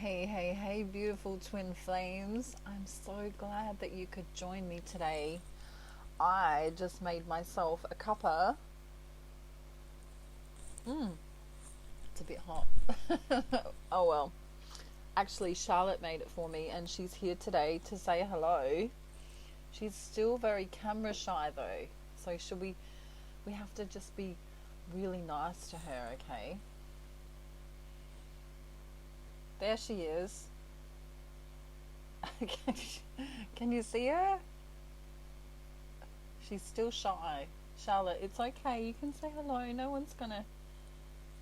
Hey, hey, hey, beautiful twin flames. I'm so glad that you could join me today. I just made myself a cuppa. It's a bit hot. Oh well. Actually, Charlotte made it for me and she's here today to say hello. She's still very camera shy though. So should we have to just be really nice to her, okay? There she is. Can you see her? She's still shy. Charlotte, it's okay. You can say hello. No one's gonna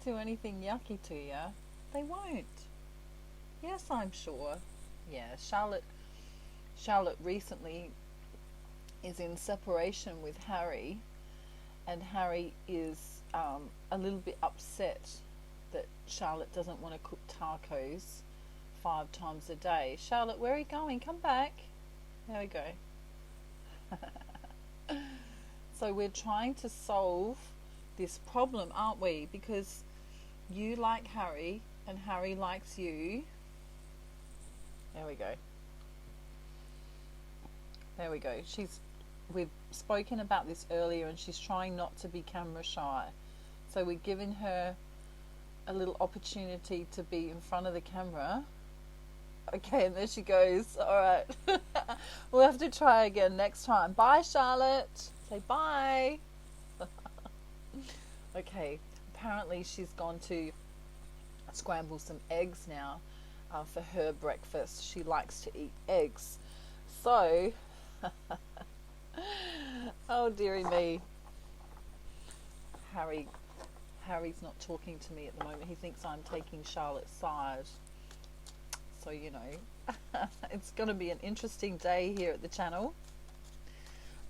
do anything yucky to you. They won't. Yes, I'm sure. Yeah, Charlotte recently is in separation with Harry, and Harry is a little bit upset that Charlotte doesn't want to cook tacos 5 times a day. Charlotte, where are you going? Come back. There we go. So we're trying to solve this problem, aren't we? Because you like Harry and Harry likes you. There we go. There we go. We've spoken about this earlier and she's trying not to be camera shy. So we're giving her a little opportunity to be in front of the camera. Okay, and there she goes. All right. We'll have to try again next time. Bye, Charlotte. Say bye. Okay, apparently she's gone to scramble some eggs now for her breakfast. She likes to eat eggs. So, oh dearie me. Harry's not talking to me at the moment. He thinks I'm taking Charlotte's side. So, you know, it's going to be an interesting day here at the channel.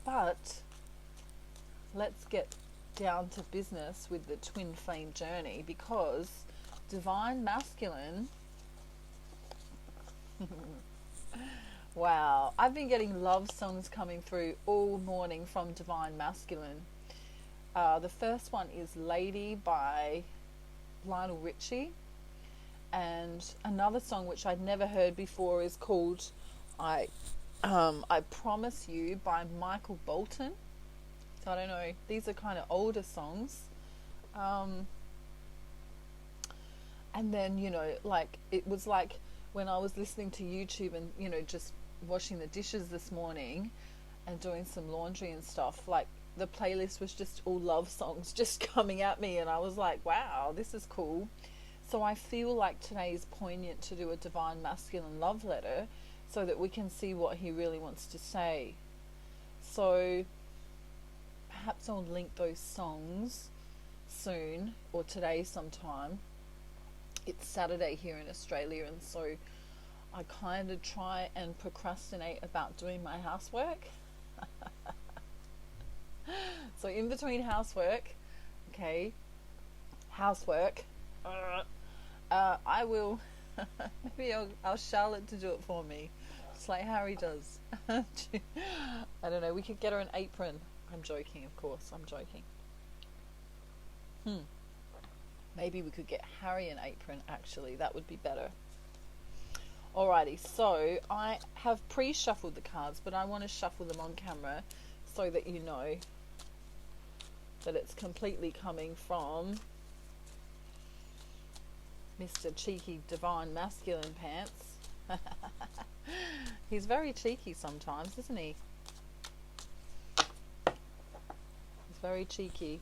But let's get down to business with the twin flame journey, because divine masculine wow, I've been getting love songs coming through all morning from divine masculine. The first one is Lady by Lionel Richie, and another song which I'd never heard before is called I Promise You by Michael Bolton. So I don't know, these are kind of older songs. And then, you know, like it was like when I was listening to YouTube and, you know, just washing the dishes this morning and doing some laundry and stuff, like the playlist was just all love songs just coming at me, and I was like, wow, this is cool. So I feel like today is poignant to do a divine masculine love letter so that we can see what he really wants to say. So perhaps I'll link those songs soon or today sometime. It's Saturday here in Australia, and so I kind of try and procrastinate about doing my housework. So in between housework, I will maybe I'll Charlotte to do it for me, just like Harry does. I don't know, we could get her an apron. I'm joking, of course, I'm joking. Maybe we could get Harry an apron, actually, that would be better. Alrighty, so I have pre-shuffled the cards, but I want to shuffle them on camera so that you know that it's completely coming from Mr. Cheeky Divine Masculine Pants. He's very cheeky sometimes, isn't he? He's very cheeky.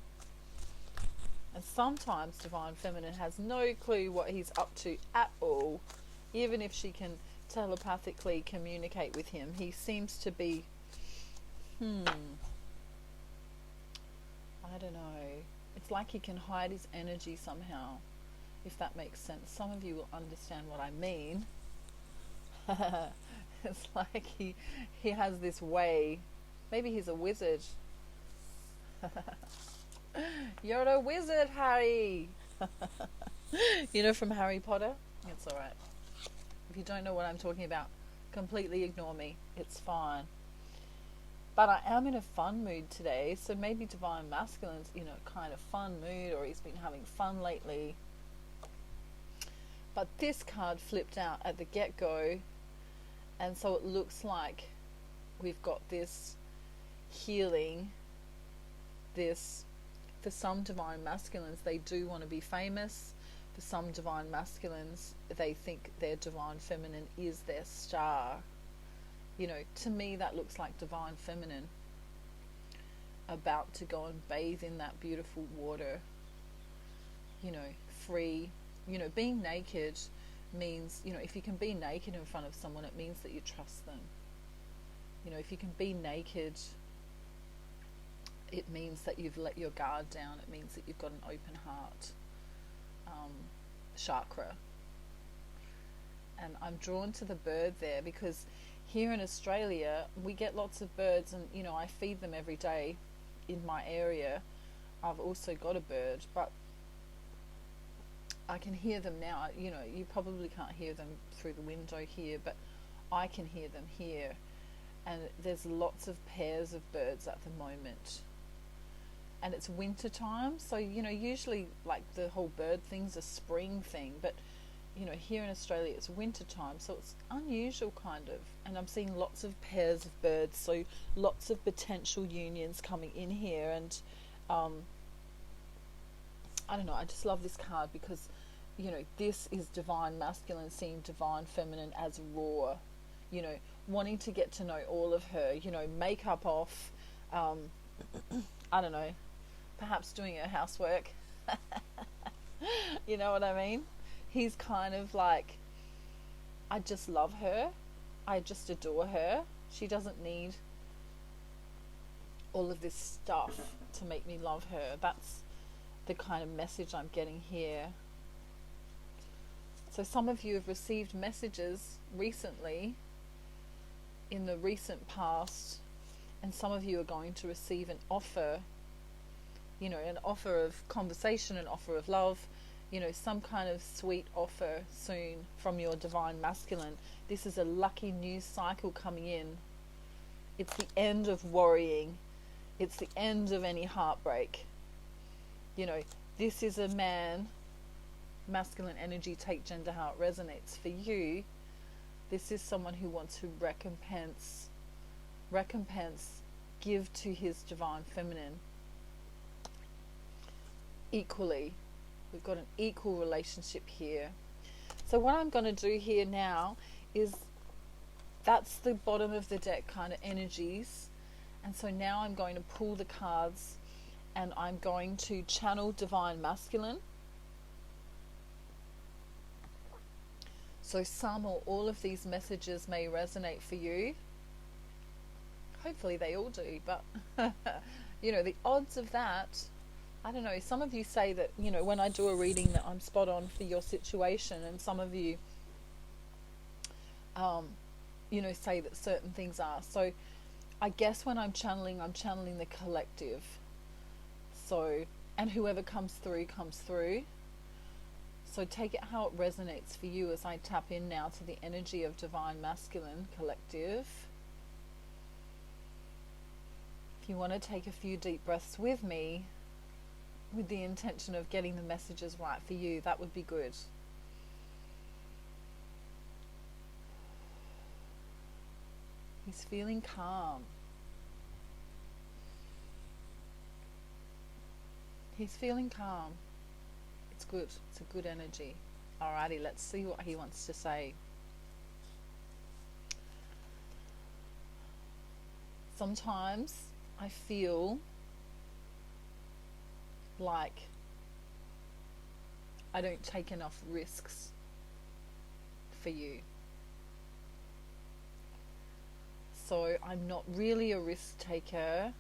And sometimes Divine Feminine has no clue what he's up to at all. Even if she can telepathically communicate with him, he seems to be, I don't know. It's like he can hide his energy somehow, if that makes sense. Some of you will understand what I mean. It's like he has this way. Maybe he's a wizard. You're a wizard, Harry. You know, from Harry Potter? It's alright. If you don't know what I'm talking about, completely ignore me. It's fine. But I am in a fun mood today, so maybe Divine Masculine's in a kind of fun mood, or he's been having fun lately. But this card flipped out at the get-go, and so it looks like we've got this healing, this, for some divine masculines, they do want to be famous. For some divine masculines, they think their divine feminine is their star. To me, that looks like divine feminine about to go and bathe in that beautiful water, free. Being naked means, if you can be naked in front of someone, it means that you trust them. If you can be naked, it means that you've let your guard down. It means that you've got an open heart chakra. And I'm drawn to the bird there because here in Australia we get lots of birds, and I feed them every day in my area. I've also got a bird, but I can hear them now. You probably can't hear them through the window here, but I can hear them here. And there's lots of pairs of birds at the moment. And it's winter time, so usually like the whole bird thing's a spring thing, but here in Australia it's winter time, so it's unusual kind of. And I'm seeing lots of pairs of birds, so lots of potential unions coming in here. And I don't know, I just love this card because this is divine masculine seeing divine feminine as raw, wanting to get to know all of her, makeup off, I don't know, perhaps doing her housework. You know what I mean? He's kind of like, I just love her, I just adore her. She doesn't need all of this stuff to make me love her. That's the kind of message I'm getting here. So some of you have received messages recently, in the recent past, and some of you are going to receive an offer, an offer of conversation, an offer of love, some kind of sweet offer soon from your divine masculine. This is a lucky news cycle coming in. It's the end of worrying. It's the end of any heartbreak. This is a man, masculine energy, take gender how it resonates for you. This is someone who wants to recompense, give to his divine feminine equally. We've got an equal relationship here. So what I'm going to do here now is, that's the bottom of the deck kind of energies. And so now I'm going to pull the cards and I'm going to channel divine masculine. So some or all of these messages may resonate for you. Hopefully they all do, but the odds of that, I don't know. Some of you say that, when I do a reading, that I'm spot on for your situation, and some of you, say that certain things are. So I guess when I'm channeling the collective. So, and whoever comes through, comes through. So take it how it resonates for you as I tap in now to the energy of divine masculine collective. If you want to take a few deep breaths with me, with the intention of getting the messages right for you, that would be good. He's feeling calm. He's feeling calm. It's good. It's a good energy. Alrighty, let's see what he wants to say. Sometimes I feel like I don't take enough risks for you. So I'm not really a risk taker,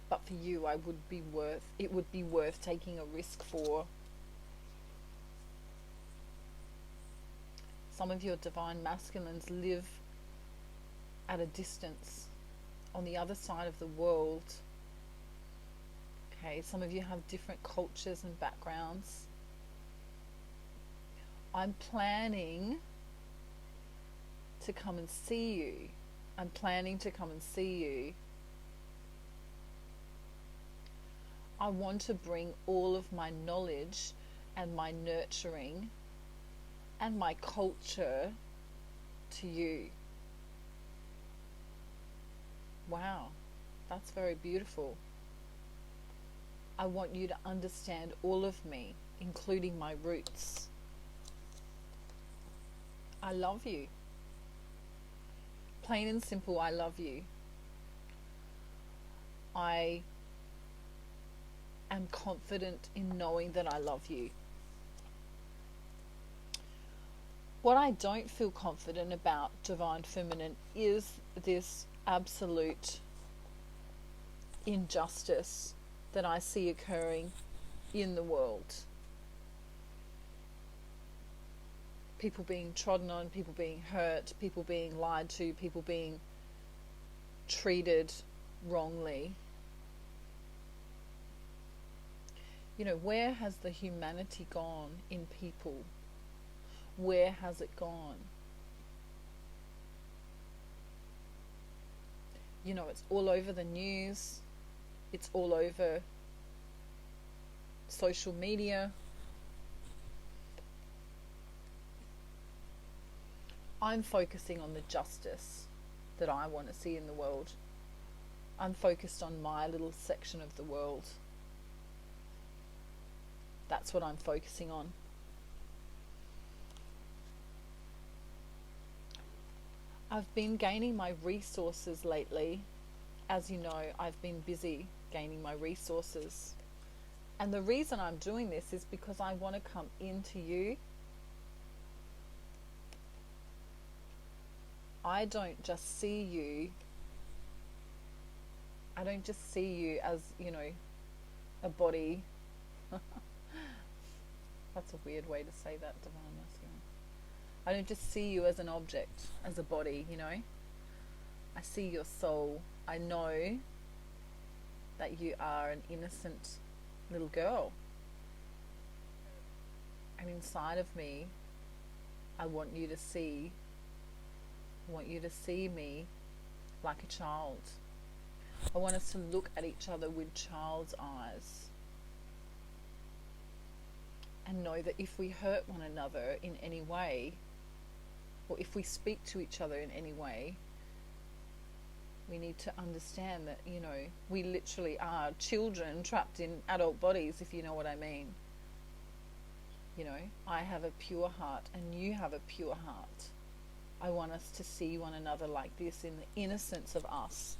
but for you it would be worth taking a risk for. Some of your divine masculines live at a distance on the other side of the world. Okay, some of you have different cultures and backgrounds. I'm planning to come and see you. I'm planning to come and see you. I want to bring all of my knowledge and my nurturing and my culture to you. Wow, that's very beautiful. I want you to understand all of me, including my roots. I love you. Plain and simple, I love you. I am confident in knowing that I love you. What I don't feel confident about, Divine Feminine, is this absolute injustice that I see occurring in the world. People being trodden on, people being hurt, people being lied to, people being treated wrongly. You know, where has the humanity gone in people? Where has it gone? You know, it's all over the news. It's all over social media. I'm focusing on the justice that I want to see in the world. I'm focused on my little section of the world. That's what I'm focusing on. I've been gaining my resources lately. As you know, I've been busy gaining my resources. And the reason I'm doing this is because I want to come into you. I don't just see you as, you know, a body. That's a weird way to say that, Divine Masculine. I don't just see you as an object, as a body, you know. I see your soul. I know that you are an innocent little girl. And inside of me, I want you to see me like a child. I want us to look at each other with child's eyes. And know that if we hurt one another in any way, or if we speak to each other in any way, we need to understand that, you know, we literally are children trapped in adult bodies, if you know what I mean. You know, I have a pure heart and you have a pure heart. I want us to see one another like this, in the innocence of us.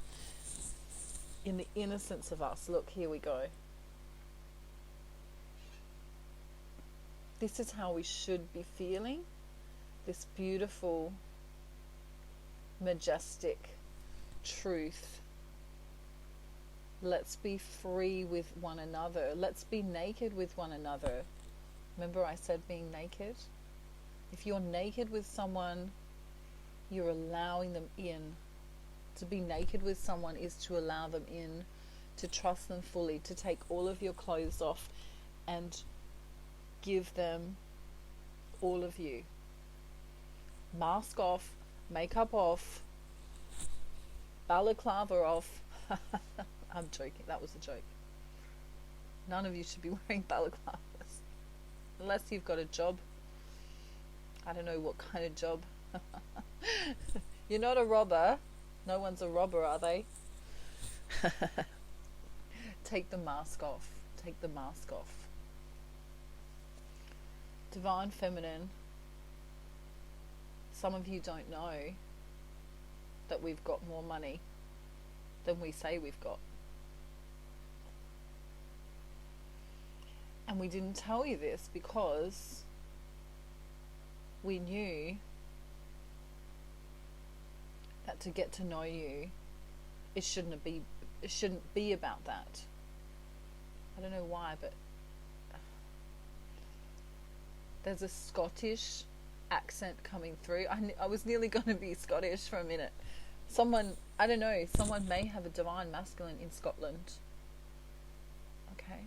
In the innocence of us. Look, here we go. This is how we should be feeling. This beautiful, majestic truth. Let's be free with one another. Let's be naked with one another. Remember I said being naked? If you're naked with someone, you're allowing them in. To be naked with someone is to allow them in, to trust them fully, to take all of your clothes off and give them all of you. Mask off, makeup off, balaclava off. I'm joking, that was a joke. None of you should be wearing balaclavas unless you've got a job. I don't know what kind of job. You're not a robber. No one's a robber, are they? Take the mask off. Take the mask off. Divine Feminine, some of you don't know that we've got more money than we say we've got. And we didn't tell you this because we knew that to get to know you, it shouldn't be about that. I don't know why, but there's a Scottish accent coming through. I was nearly going to be Scottish for a minute. Someone, I don't know, someone may have a Divine Masculine in Scotland. Okay.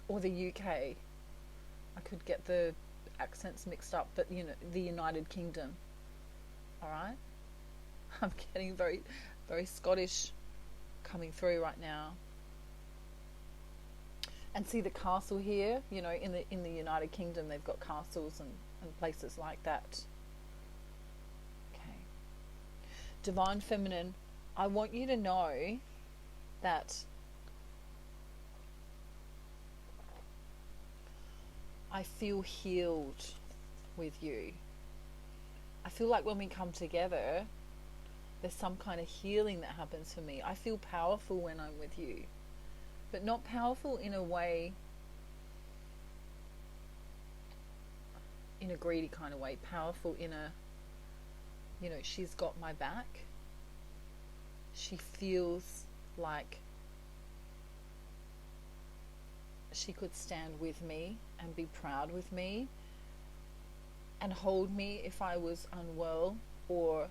Or the UK. I could get the accents mixed up, but you know, the United Kingdom. Alright? I'm getting very, very Scottish coming through right now. And see the castle here, you know, in the United Kingdom, they've got castles and places like that. Okay. Divine Feminine, I want you to know that I feel healed with you. I feel like when we come together, there's some kind of healing that happens for me. I feel powerful when I'm with you, but not powerful in a way, in a greedy kind of way. Powerful in a, you know, she's got my back. She feels like she could stand with me and be proud with me and hold me if I was unwell, or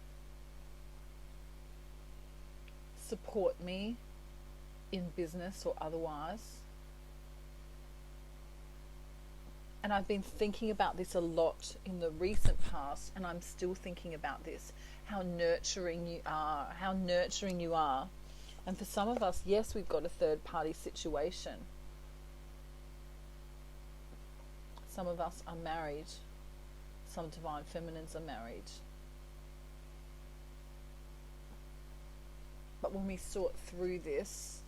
support me in business or otherwise. And I've been thinking about this a lot in the recent past, and I'm still thinking about this, how nurturing you are. And for some of us, yes, we've got a third party situation. Some of us are married. Some divine feminines are married. But when we sort through this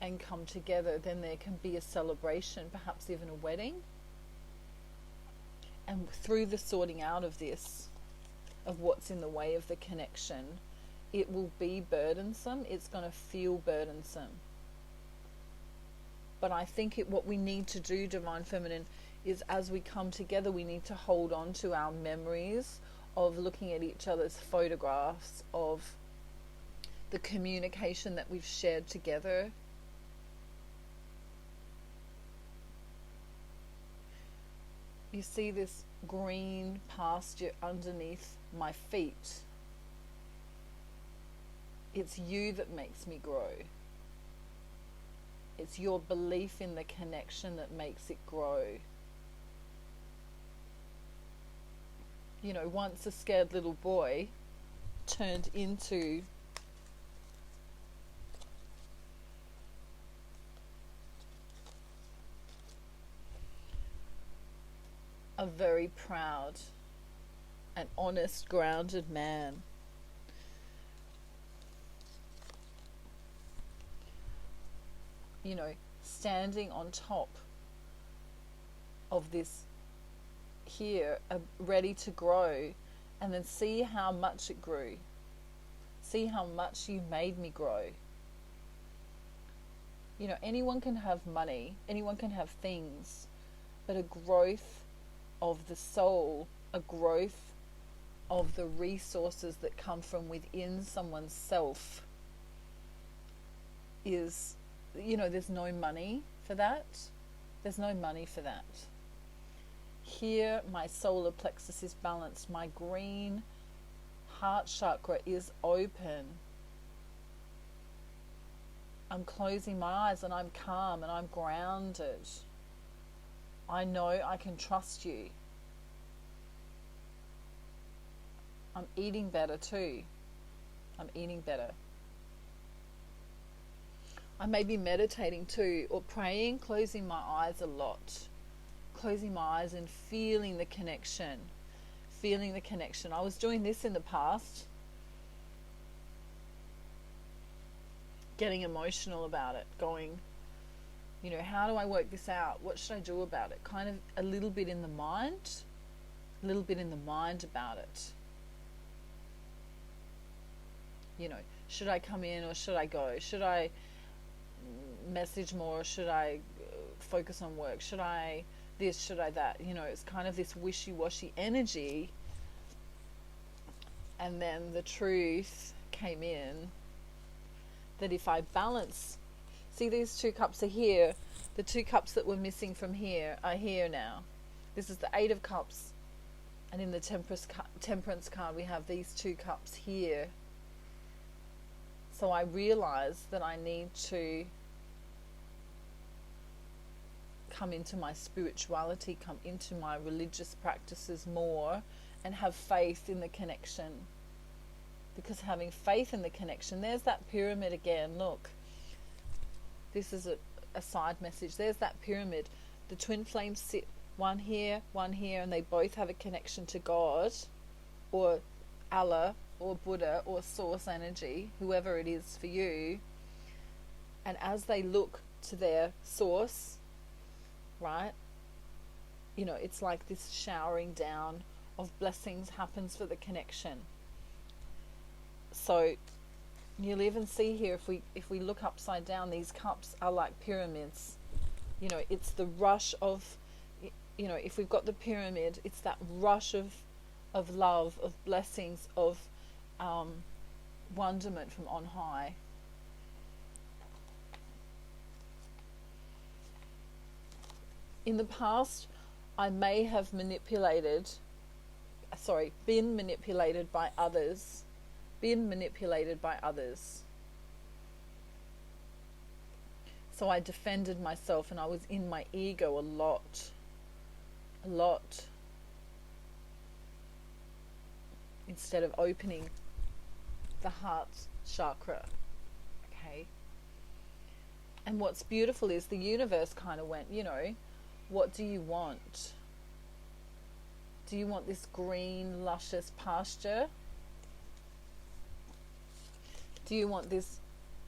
and come together, then there can be a celebration, perhaps even a wedding. And through the sorting out of this, of what's in the way of the connection, it will be burdensome. It's going to feel burdensome. But I think what we need to do, Divine Feminine, is as we come together, we need to hold on to our memories of looking at each other's photographs, of the communication that we've shared together. You see this green pasture underneath my feet. It's you that makes me grow. It's your belief in the connection that makes it grow. You know, once a scared little boy turned into a very proud and honest, grounded man. You know, standing on top of this here, ready to grow, and then see how much it grew. See how much you made me grow. You know, anyone can have money, anyone can have things, but a growth of the soul, a growth of the resources that come from within someone's self is, you know, there's no money for that. There's no money for that. Here, my solar plexus is balanced. My green heart chakra is open. I'm closing my eyes and I'm calm and I'm grounded. I know I can trust you. I'm eating better too. I'm eating better. I may be meditating too, or praying, closing my eyes a lot. Closing my eyes and feeling the connection. Feeling the connection. I was doing this in the past. Getting emotional about it. Going, you know, how do I work this out? What should I do about it? Kind of a little bit in the mind. A little bit in the mind about it. You know, should I come in or should I go? Should I message more or should I focus on work? Should I this, should I that? You know, it's kind of this wishy-washy energy. And then the truth came in that if I balance, see these 2 cups are here, the 2 cups that were missing from here are here now. This is the 8 of Cups, and in the Temperance card we have these 2 cups here. So I realized that I need to come into my spirituality, come into my religious practices more, and have faith in the connection. Because having faith in the connection, there's that pyramid again. Look, this is a side message. There's that pyramid. The twin flames sit one here, and they both have a connection to God or Allah or Buddha or source energy, whoever it is for you. And as they look to their source, right, you know, it's like this showering down of blessings happens for the connection. So you'll even see here, if we look upside down, these cups are like pyramids. You know, it's the rush of, you know, if we've got the pyramid, it's that rush of love, of blessings, of wonderment from on high. In the past, I may have been manipulated by others. So I defended myself and I was in my ego a lot. Instead of opening the heart chakra. Okay. And what's beautiful is the universe kind of went, you know, what do you want? Do you want this green, luscious pasture? Do you want this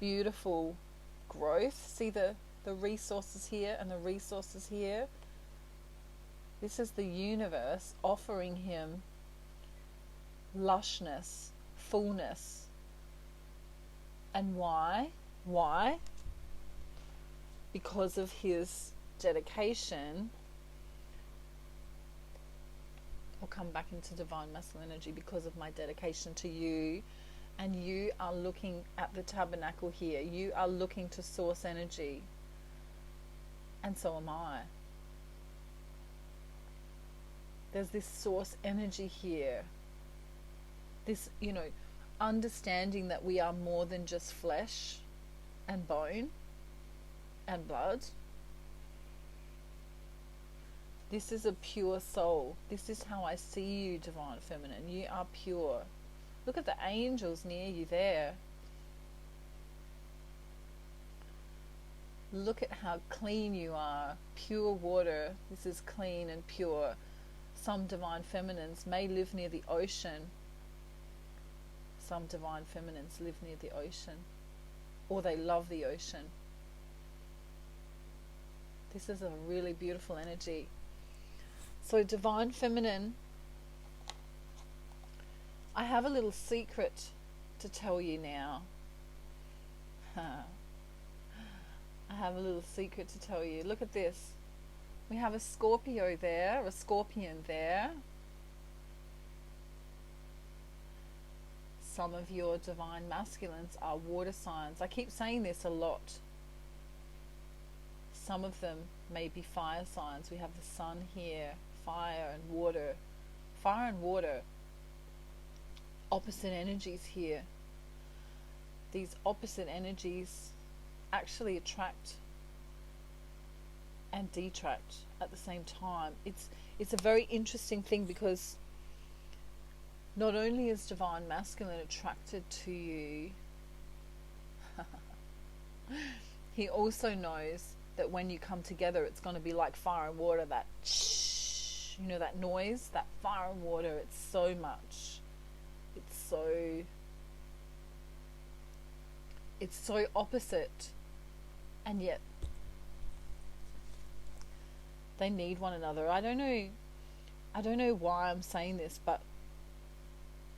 beautiful growth? See the resources here and the resources here? This is the universe offering him lushness, fullness. And why? Why? Because of his dedication. I'll come back into divine masculine energy. Because of my dedication to you, and you are looking at the tabernacle here, you are looking to source energy, and so am I. There's this source energy here, this, you know, understanding that we are more than just flesh and bone and blood. This is a pure soul. This is how I see you, divine feminine. You are pure. Look at the angels near you there. Look at how clean you are. Pure water. This is clean and pure. Some divine feminines may live near the ocean. Some divine feminines live near the ocean. Or they love the ocean. This is a really beautiful energy. So divine feminine, I have a little secret to tell you now. I have a little secret to tell you. Look at this. We have a Scorpio there, a scorpion there. Some of your divine masculines are water signs. I keep saying this a lot. Some of them may be fire signs. We have the sun here, fire and water. Fire and water. Opposite energies here. These opposite energies actually attract and detract at the same time. It's a very interesting thing, because not only is divine masculine attracted to you, he also knows that when you come together, it's going to be like fire and water. That shh, you know, that noise, that fire and water. It's so much. It's so opposite, and yet they need one another. I don't know why I'm saying this, but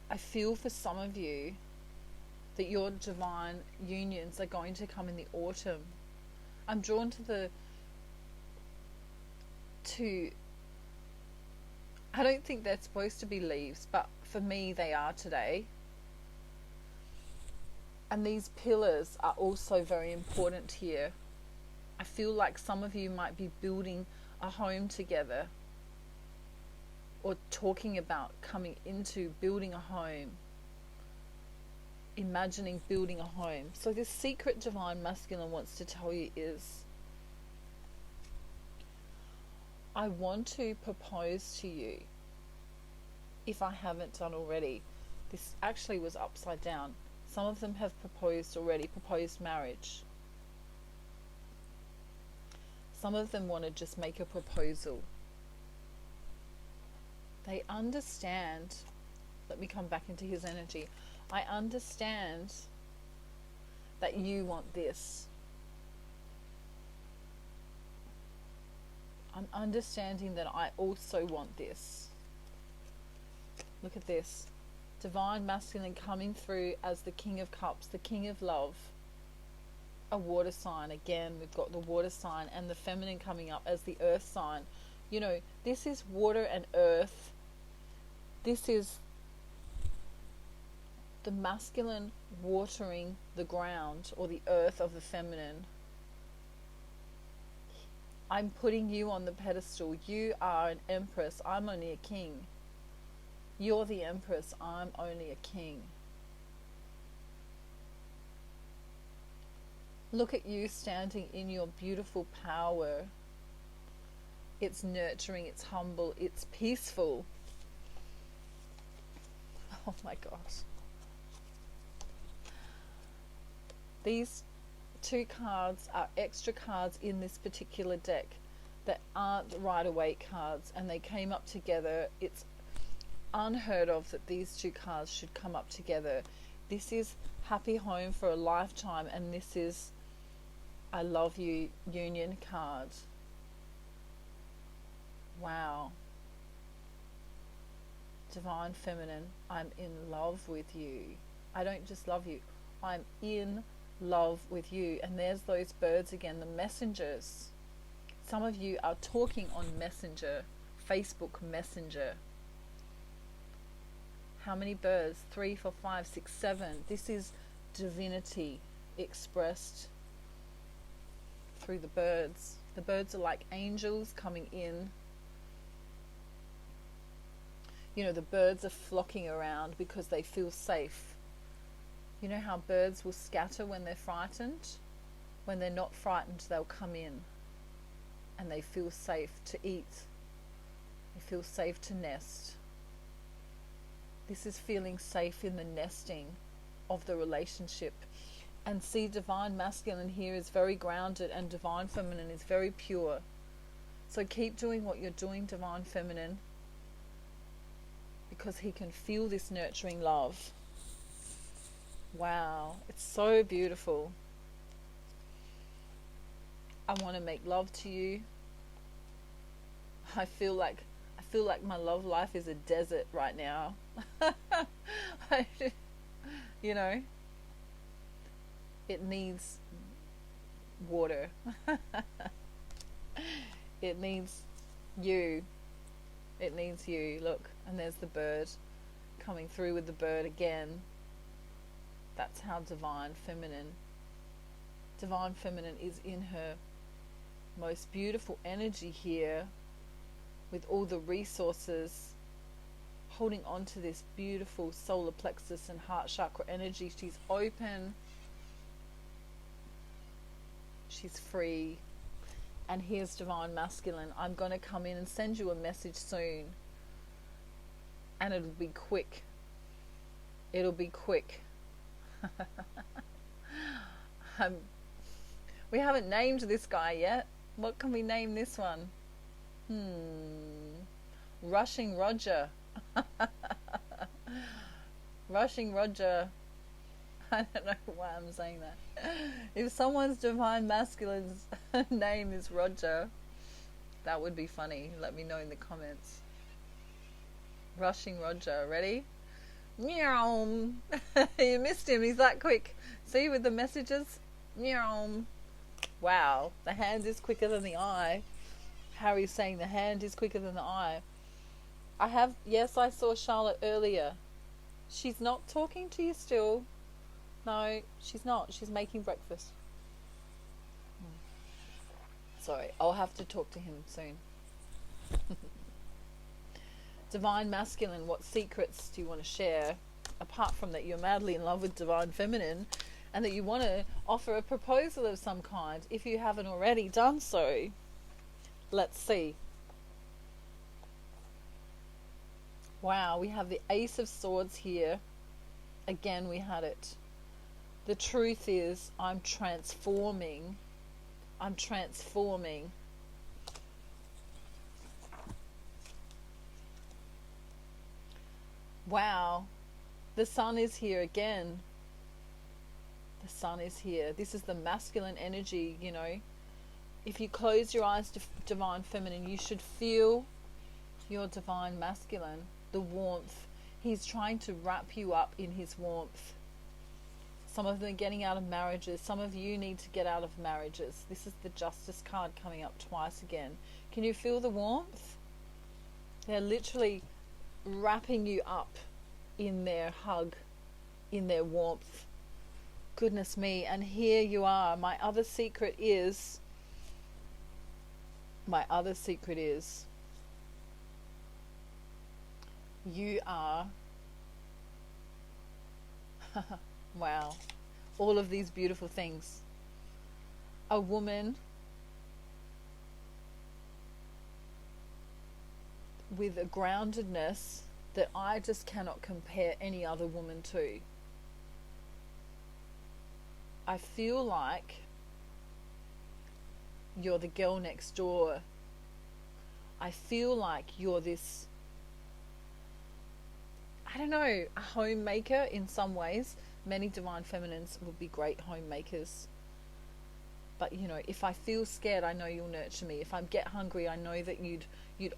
I feel for some of you that your divine unions are going to come in the autumn. I'm drawn to I don't think they're supposed to be leaves, but for me they are today. And these pillars are also very important here. I feel like some of you might be building a home together, or talking about coming into building a home, imagining building a home. So this secret divine masculine wants to tell you is, I want to propose to you, if I haven't done already. This actually was upside down. Some of them have proposed already, proposed marriage. Some of them want to just make a proposal. They understand. Let me come back into his energy. I understand that you want this. I'm understanding that I also want this. Look at this. Divine Masculine coming through as the King of Cups, the King of Love. A water sign. Again, we've got the water sign, and the feminine coming up as the earth sign. You know, this is water and earth. This is the masculine watering the ground or the earth of the feminine. I'm putting you on the pedestal. You are an empress. I'm only a king. You're the empress. I'm only a king. Look at you standing in your beautiful power. It's nurturing, it's humble, it's peaceful. Oh my gosh. These two cards are extra cards in this particular deck that aren't Rider-Waite cards, and they came up together. It's unheard of that these two cards should come up together. This is Happy Home for a Lifetime, and this is I Love You Union card. Wow. Divine Feminine, I'm in love with you. I don't just love you, I'm in love with you. And there's those birds again, the messengers. Some of you are talking on Messenger, Facebook Messenger. How many birds? 3, 4, 5, 6, 7. This is divinity expressed through the birds. The birds are like angels coming in. You know, the birds are flocking around because they feel safe. You know how birds will scatter when they're frightened? When they're not frightened, they'll come in and they feel safe to eat. They feel safe to nest. This is feeling safe in the nesting of the relationship. And see, Divine Masculine here is very grounded, and Divine Feminine is very pure. So keep doing what you're doing, Divine Feminine, because he can feel this nurturing love. Wow, it's so beautiful. I want to make love to you. I feel like my love life is a desert right now. You know, it needs water. It needs you. It needs you. Look, and there's the bird coming through with the bird again. That's how Divine Feminine is in her most beautiful energy here, with all the resources, holding on to this beautiful solar plexus and heart chakra energy. She's open. She's free. And here's Divine Masculine. I'm going to come in and send you a message soon. And it'll be quick. It'll be quick. We haven't named this guy yet. What can we name this one? Rushing Roger. Rushing Roger. I don't know why I'm saying that. If someone's Divine Masculine's name is Roger, that would be funny. Let me know in the comments. Rushing Roger. Ready? Meow. You missed him. He's that quick. See, with the messages? Meow. Wow. The hand is quicker than the eye. Harry's saying the hand is quicker than the eye. Yes, I saw Charlotte earlier. She's not talking to you still. No, she's not. She's making breakfast. Sorry, I'll have to talk to him soon. Divine Masculine, what secrets do you want to share? Apart from that you're madly in love with Divine Feminine, and that you want to offer a proposal of some kind, if you haven't already done so. Let's see. Wow, we have the Ace of Swords here. Again, we had it. The truth is, I'm transforming. I'm transforming. Wow. The sun is here again. The sun is here. This is the masculine energy, you know. If you close your eyes to divine feminine, you should feel your divine masculine, the warmth. He's trying to wrap you up in his warmth. Some of them are getting out of marriages. Some of you need to get out of marriages. This is the Justice card coming up twice again. Can you feel the warmth? They're literally wrapping you up in their hug, in their warmth. Goodness me. And here you are. My other secret is you are wow, all of these beautiful things. A woman with a groundedness that I just cannot compare any other woman to. I feel like you're the girl next door. I feel like you're this, I don't know, a homemaker in some ways. Many divine feminines would be great homemakers. But you know, if I feel scared, I know you'll nurture me. If I get hungry, I know that you'd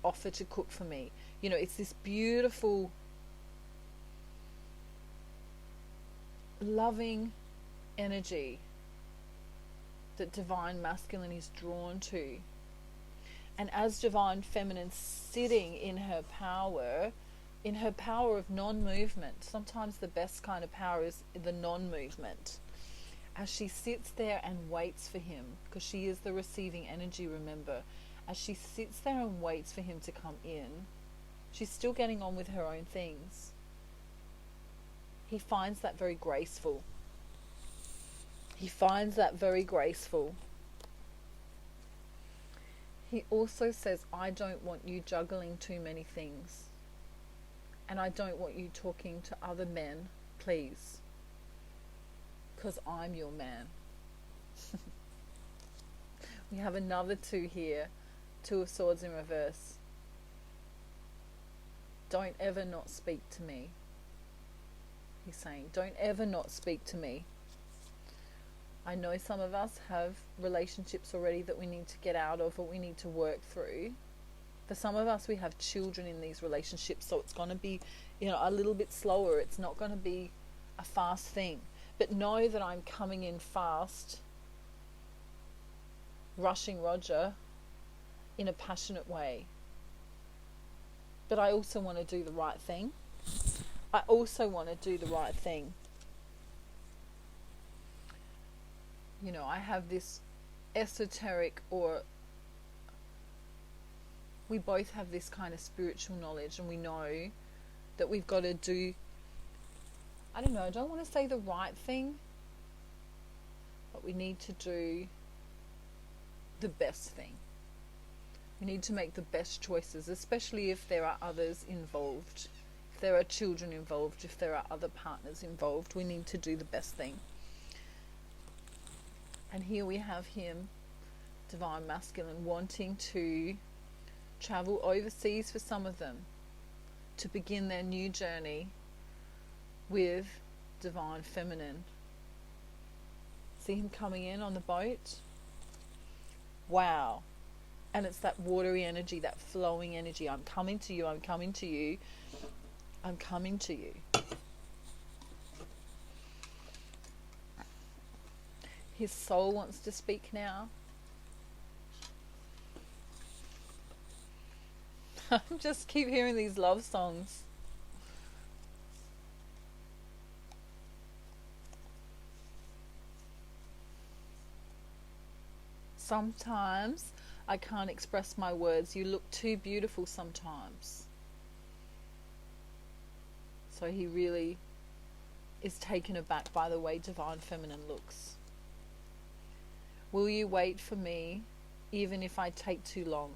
offer to cook for me. You know, it's this beautiful, loving energy that divine masculine is drawn to. And as divine feminine sitting in her power of non-movement, sometimes the best kind of power is the non-movement. As she sits there and waits for him, because she is the receiving energy, remember, as she sits there and waits for him to come in, she's still getting on with her own things. He finds that very graceful. He finds that very graceful. He also says, I don't want you juggling too many things. And I don't want you talking to other men, please. Because I'm your man. We have another 2 here. 2 of Swords in reverse. Don't ever not speak to me. He's saying, don't ever not speak to me. I know some of us have relationships already that we need to get out of or we need to work through. For some of us, we have children in these relationships, so it's going to be, you know, a little bit slower. It's not going to be a fast thing. But know that I'm coming in fast, rushing Roger in a passionate way. But I also want to do the right thing. I also want to do the right thing. You know, I have this esoteric, or we both have this kind of spiritual knowledge, and we know that we've got to do, I don't know, I don't want to say the right thing, but we need to do the best thing. We need to make the best choices, especially if there are others involved. If there are children involved, if there are other partners involved, we need to do the best thing. And here we have him, divine masculine, wanting to travel overseas for some of them to begin their new journey with divine feminine. See him coming in on the boat? Wow. And it's that watery energy, that flowing energy. I'm coming to you, I'm coming to you, I'm coming to you. His soul wants to speak now. I just keep hearing these love songs. Sometimes I can't express my words. You look too beautiful sometimes. So he really is taken aback by the way divine feminine looks. Will you wait for me even if I take too long?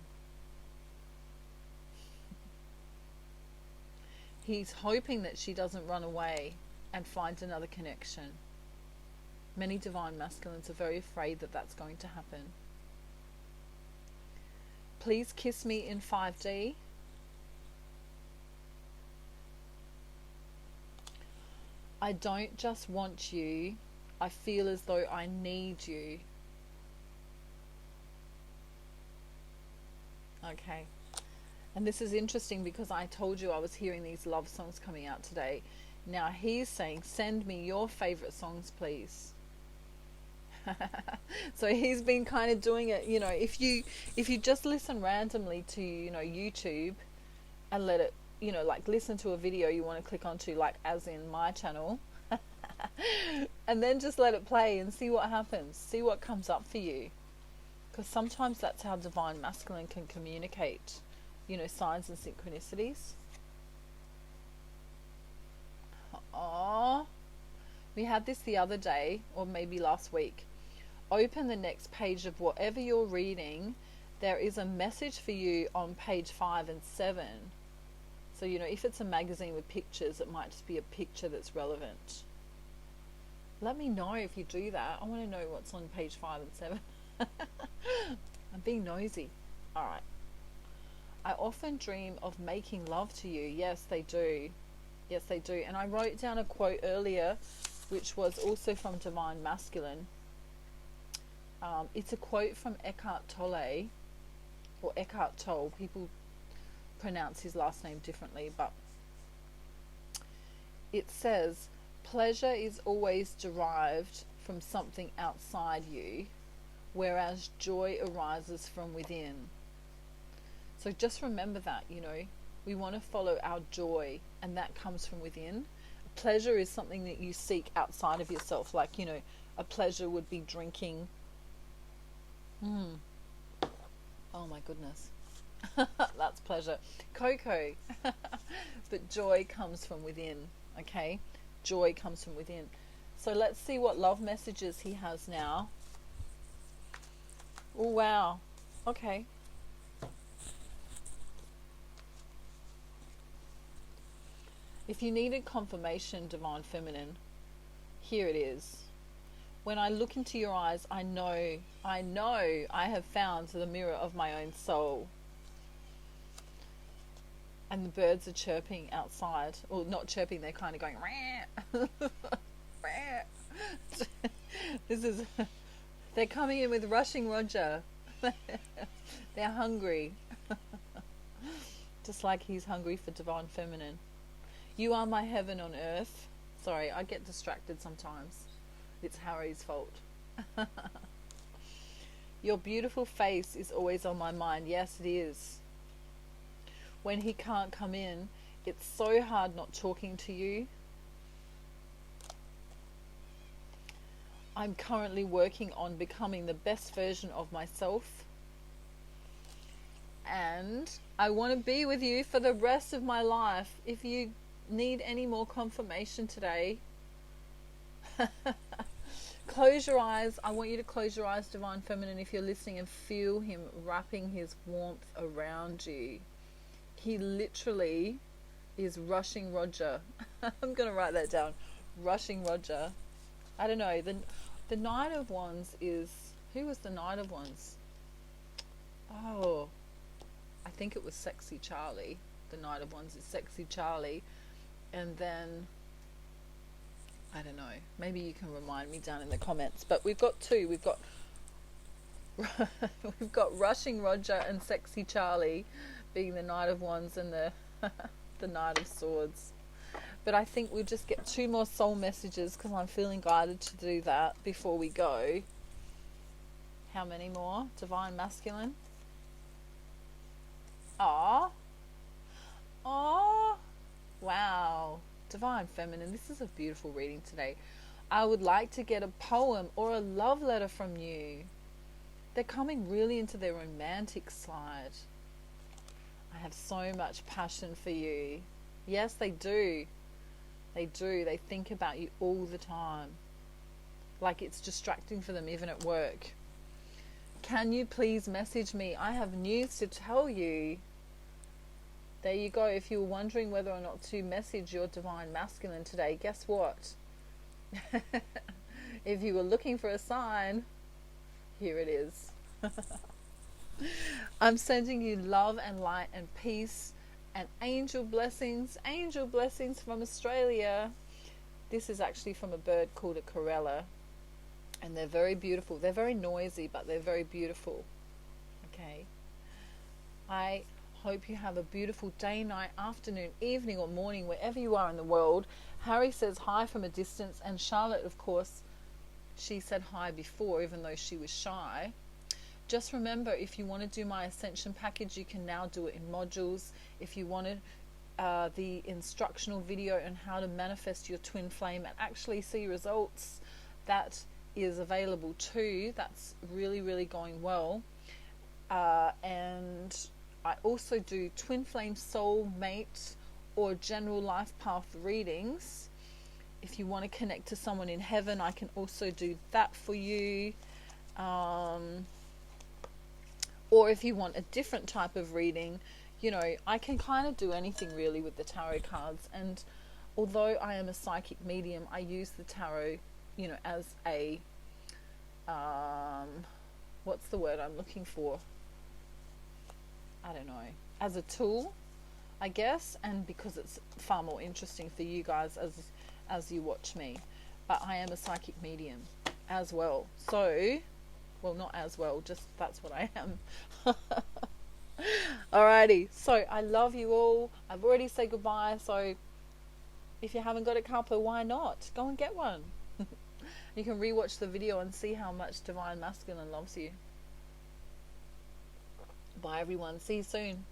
He's hoping that she doesn't run away and find another connection. Many divine masculines are very afraid that that's going to happen. Please kiss me in 5D. I don't just want you, I feel as though I need you. Okay. And this is interesting because I told you I was hearing these love songs coming out today. Now he's saying, send me your favorite songs, please. So he's been kind of doing it, if you just listen randomly to, YouTube and let it, like listen to a video you want to click onto, like as in my channel, and then just let it play and see what happens, see what comes up for you. Because sometimes that's how divine masculine can communicate, signs and synchronicities. Oh, we had this the other day, or maybe last week. Open the next page of whatever you're reading. There is a message for you on page 5 and 7. So, if it's a magazine with pictures, it might just be a picture that's relevant. Let me know if you do that. I want to know what's on page 5 and 7. I'm being nosy. Alright. I often dream of making love to you. Yes, they do. Yes, they do. And I wrote down a quote earlier, which was also from Divine Masculine. It's a quote from Eckhart Tolle, or Eckhart Tolle. People pronounce his last name differently, but it says, pleasure is always derived from something outside you, whereas joy arises from within. So just remember that, we want to follow our joy, and that comes from within. Pleasure is something that you seek outside of yourself, like, a pleasure would be drinking. Oh my goodness. That's pleasure. Cocoa. But joy comes from within, okay? Joy comes from within. So let's see what love messages he has now. Oh, wow. Okay. If you needed confirmation, Divine Feminine, here it is. When I look into your eyes, I know I have found the mirror of my own soul. And the birds are chirping outside. Or not chirping, they're kind of going, they're coming in with rushing Roger. They're hungry. Just like he's hungry for Divine Feminine. You are my heaven on earth. Sorry, I get distracted sometimes. It's Harry's fault. Your beautiful face is always on my mind. Yes, it is. When he can't come in, it's so hard not talking to you. I'm currently working on becoming the best version of myself. And I want to be with you for the rest of my life. If you need any more confirmation today, close your eyes. I want you to close your eyes, Divine Feminine, if you're listening, and feel him wrapping his warmth around you. He literally is rushing Roger. I'm going to write that down. Rushing Roger. I don't know. The Knight of Wands is... Who was the Knight of Wands? Oh, I think it was Sexy Charlie. The Knight of Wands is Sexy Charlie. And then... I don't know. Maybe you can remind me down in the comments. But we've got two. We've got we've got Rushing Roger and Sexy Charlie being the Knight of Wands and the the Knight of Swords. But I think we'll just get 2 more soul messages because I'm feeling guided to do that before we go. How many more? Divine Masculine. Aww. Aww. Wow. Divine Feminine, this is a beautiful reading today. I would like to get a poem or a love letter from you. They're coming really into their romantic side. I have so much passion for you. Yes, they do. They do. They think about you all the time. Like it's distracting for them even at work. Can you please message me? I have news to tell you. There you go. If you were wondering whether or not to message your Divine Masculine today, guess what? If you were looking for a sign, here it is. I'm sending you love and light and peace and angel blessings from Australia. This is actually from a bird called a corella, and they're very beautiful. They're very noisy, but they're very beautiful. Okay. I hope you have a beautiful day, night, afternoon, evening, or morning, wherever you are in the world. Harry says hi from a distance, and Charlotte, of course, she said hi before, even though she was shy. Just remember, if you want to do my Ascension package, you can now do it in modules. If you wanted the instructional video on how to manifest your twin flame and actually see results, that is available too. That's really, really going well. And I also do twin flame soul mate or general life path readings. If you want to connect to someone in heaven, I can also do that for you. Or if you want a different type of reading, you know, I can kind of do anything really with the tarot cards. And although I am a psychic medium, I use the tarot, you know, as a, what's the word I'm looking for? I don't know. As a tool, I guess, and because it's far more interesting for you guys as you watch me. But I am a psychic medium as well. So, well, not as well, just that's what I am. Alrighty, so I love you all. I've already said goodbye, so if you haven't got a cuppa, why not? Go and get one. You can rewatch the video and see how much Divine Masculine loves you. Bye everyone, see you soon.